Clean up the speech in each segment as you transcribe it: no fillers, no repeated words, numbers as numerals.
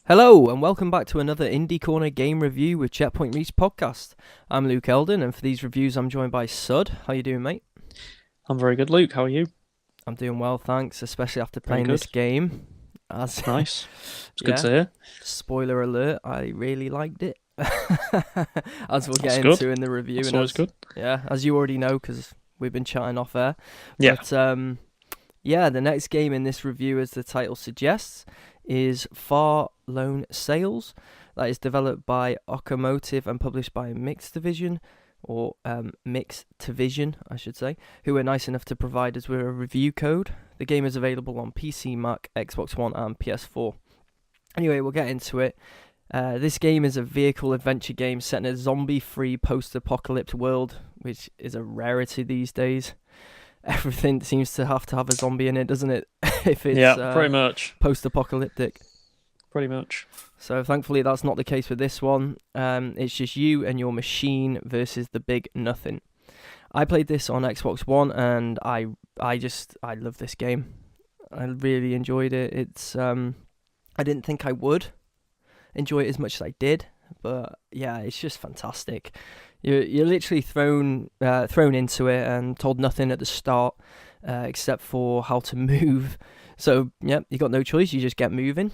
Hello and welcome back to another Indie Corner game review with Checkpoint Reach podcast. I'm Luke Eldon, and for these reviews I'm joined by Sud. How you doing, mate? I'm very good, Luke. How are you? I'm doing well, thanks, especially after Very playing this good. game. As Nice. It's good yeah, to hear. spoiler alert, I really liked it. As we'll That's get good. into in the review, That's and always good. as you already know, because we've been chatting off air. Yeah. But the next game in this review, as the title suggests, is Far Lone Sails. That is developed by Okamotive and published by Mixed Division, or Mixed Division, I should say, who were nice enough to provide us with a review code. The game is available on PC, Mac, Xbox One, and PS4. Anyway, we'll get into it. This game is a vehicle adventure game set in a zombie-free post-apocalypse world, which is a rarity these days. Everything seems to have a zombie in it, doesn't it? If it's Yeah, pretty much. post-apocalyptic. Pretty much. So thankfully that's not the case with this one. It's just you and your machine versus the big nothing. I played this on Xbox One and I love this game. I really enjoyed it. It's I didn't think I would enjoy it as much as I did, but yeah, it's just fantastic. You're literally thrown into it and told nothing at the start, except for how to move. So yeah, you got no choice. You just get moving,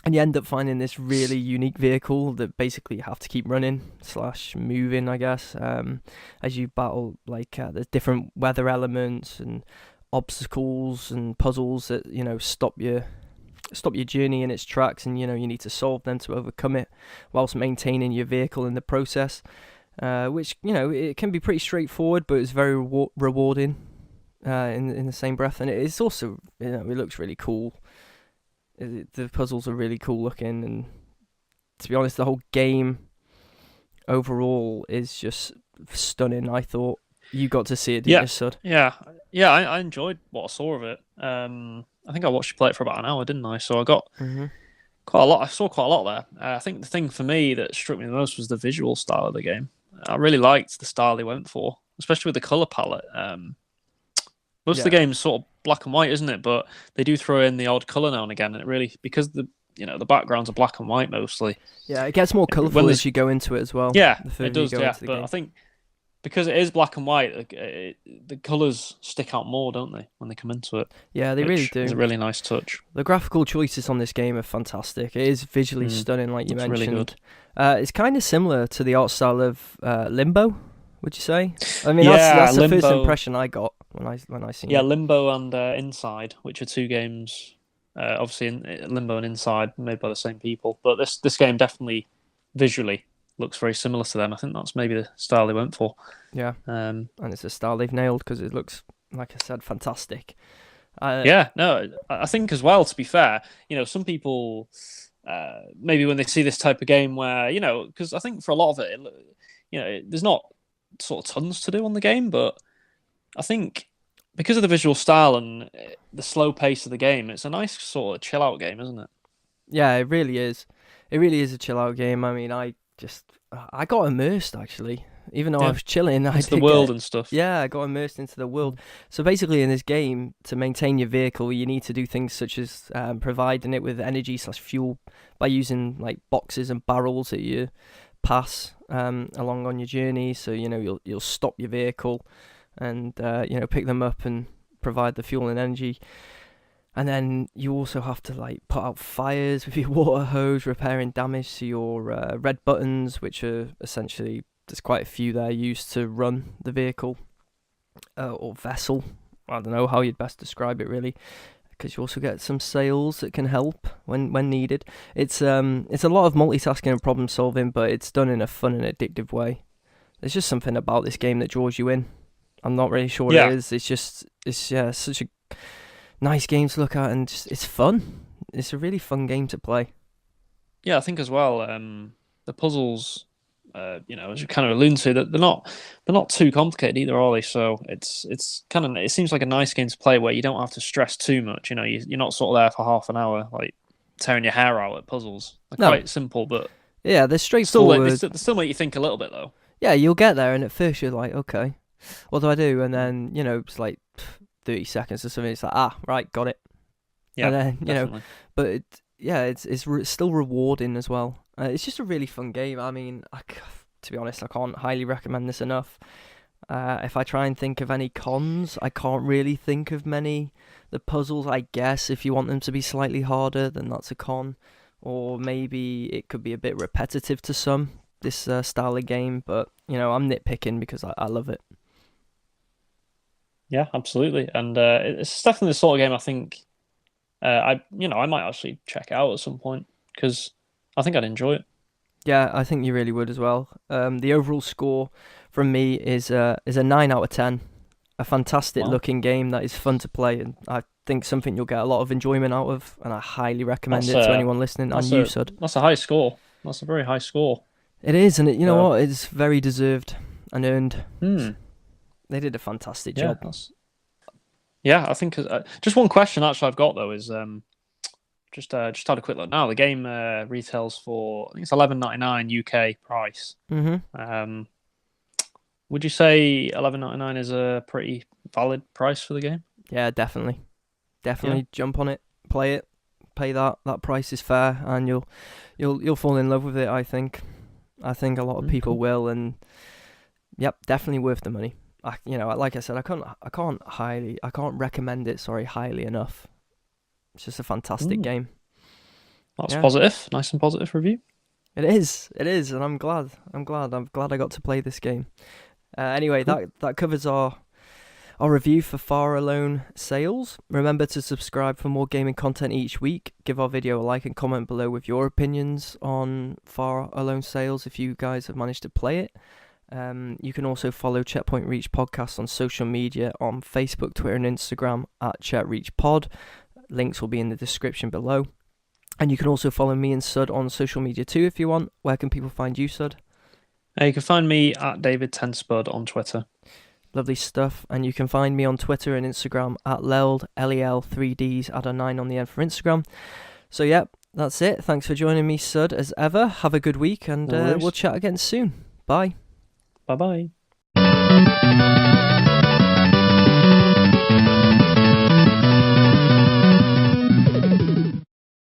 and you end up finding this really unique vehicle that basically you have to keep running / moving, I guess. As you battle the different weather elements and obstacles and puzzles that stop your journey in its tracks, and you need to solve them to overcome it whilst maintaining your vehicle in the process. Which it can be pretty straightforward, but it's very rewarding in the same breath, and it's also it looks really cool. The puzzles are really cool looking, and to be honest, the whole game overall is just stunning. I thought you got to see it, didn't Yeah. you, Sud? Yeah. I enjoyed what I saw of it. I think I watched you play it for about an hour, didn't I? So I got Mhm. quite a lot. I saw quite a lot there. I think the thing for me that struck me the most was the visual style of the game. I really liked the style they went for, especially with the color palette. Most of the Yeah. game's sort of black and white, isn't it? But they do throw in the odd color now and again, and it really because the backgrounds are black and white mostly. Yeah, it gets more When colourful there's as you go into it as well. Yeah, The it further you does. go Yeah, into the but I game. think because it is black and white, the colors stick out more, don't they, when they come into it? Yeah, they really Which is do. a really nice touch. The graphical choices on this game are fantastic. It is visually stunning, like you Looks really mentioned. good. It's kind of similar to the art style of Limbo, would you say? I mean, Yeah, that's the first Limbo. impression I got when I seen Yeah, it. Limbo and Inside, which are two games. Obviously, Limbo and Inside made by the same people, but this game definitely visually looks very similar to them. I think that's maybe the style they went for. Yeah, Um, and it's a style they've nailed because it looks, like I said, fantastic. Yeah, no, I think as well. To be fair, some people maybe when they see this type of game, where because I think for a lot of it, there's not sort of tons to do on the game, but I think because of the visual style and the slow pace of the game, it's a nice sort of chill out game, isn't it? Yeah, it really is. It really is a chill out game. I mean, I got immersed actually, even though I Yeah, was chilling. I into the did world get and stuff. Yeah, I got immersed into the world. So basically, in this game, to maintain your vehicle, you need to do things such as providing it with energy / fuel by using like boxes and barrels that you pass along on your journey. So you'll stop your vehicle and pick them up and provide the fuel and energy. And then you also have to put out fires with your water hose, repairing damage to your red buttons, which are essentially, there's quite a few there used to run the vehicle or vessel. I don't know how you'd best describe it really, because you also get some sails that can help when needed. It's a lot of multitasking and problem solving, but it's done in a fun and addictive way. There's just something about this game that draws you in. I'm not really sure what Yeah, it is. It's such a nice game to look at, and it's fun. It's a really fun game to play. yeah, I think as well. The puzzles, as you kind of allude to, that they're not too complicated either, are they? So it's kind of it seems like a nice game to play where you don't have to stress too much. You're not sort of there for half an hour like tearing your hair out at puzzles. They're No, quite simple, but yeah, they're still straightforward. they still make you think a little bit though. Yeah, you'll get there, and at first you're like, okay, what do I do? And then it's like 30 seconds or something. It's like, right, got it. Yeah, And then definitely. but it's still rewarding as well. It's just a really fun game. I mean, to be honest, I can't highly recommend this enough. If I try and think of any cons, I can't really think of many. The puzzles, I guess, if you want them to be slightly harder, then that's a con. Or maybe it could be a bit repetitive to some, this style of game. But, I'm nitpicking because I love it. Yeah, absolutely. And it's definitely the sort of game I think I might actually check out at some point because I think I'd enjoy it. Yeah, I think you really would as well. The overall score from me is a 9 out of 10. A fantastic looking game that is fun to play, and I think something you'll get a lot of enjoyment out of, and I highly recommend it to anyone listening on USUD. That's a high score. That's a very high score. It is, and you know what? It's very deserved and earned. They did a fantastic job. Yeah, I think just one question actually I've got though is just had a quick look now. The game retails for, I think it's $11.99 UK price. Mm-hmm. Would you say $11.99 is a pretty valid price for the game? Yeah, definitely. Jump on it, play it, pay that. That price is fair, and you'll fall in love with it. I think a lot of people will, and yep, definitely worth the money. Like I said, I can't recommend it highly enough. It's just a fantastic game. That's positive. Nice and positive review. It is, and I'm glad I got to play this game. Anyway, that covers our review for Far Alone sales. Remember to subscribe for more gaming content each week. Give our video a like and comment below with your opinions on Far Alone sales if you guys have managed to play it. You can also follow Checkpoint Reach Podcast on social media on Facebook, Twitter and Instagram at ChetReachPod. Links will be in the description below. And you can also follow me and Sud on social media too if you want. Where can people find you, Sud? You can find me at David10Spud on Twitter. Lovely stuff. And you can find me on Twitter and Instagram at Leld, LEL3Ds, add a 9 on the end for Instagram. So yeah, that's it. Thanks for joining me, Sud, as ever. Have a good week, and we'll chat again soon. Bye. Bye-bye.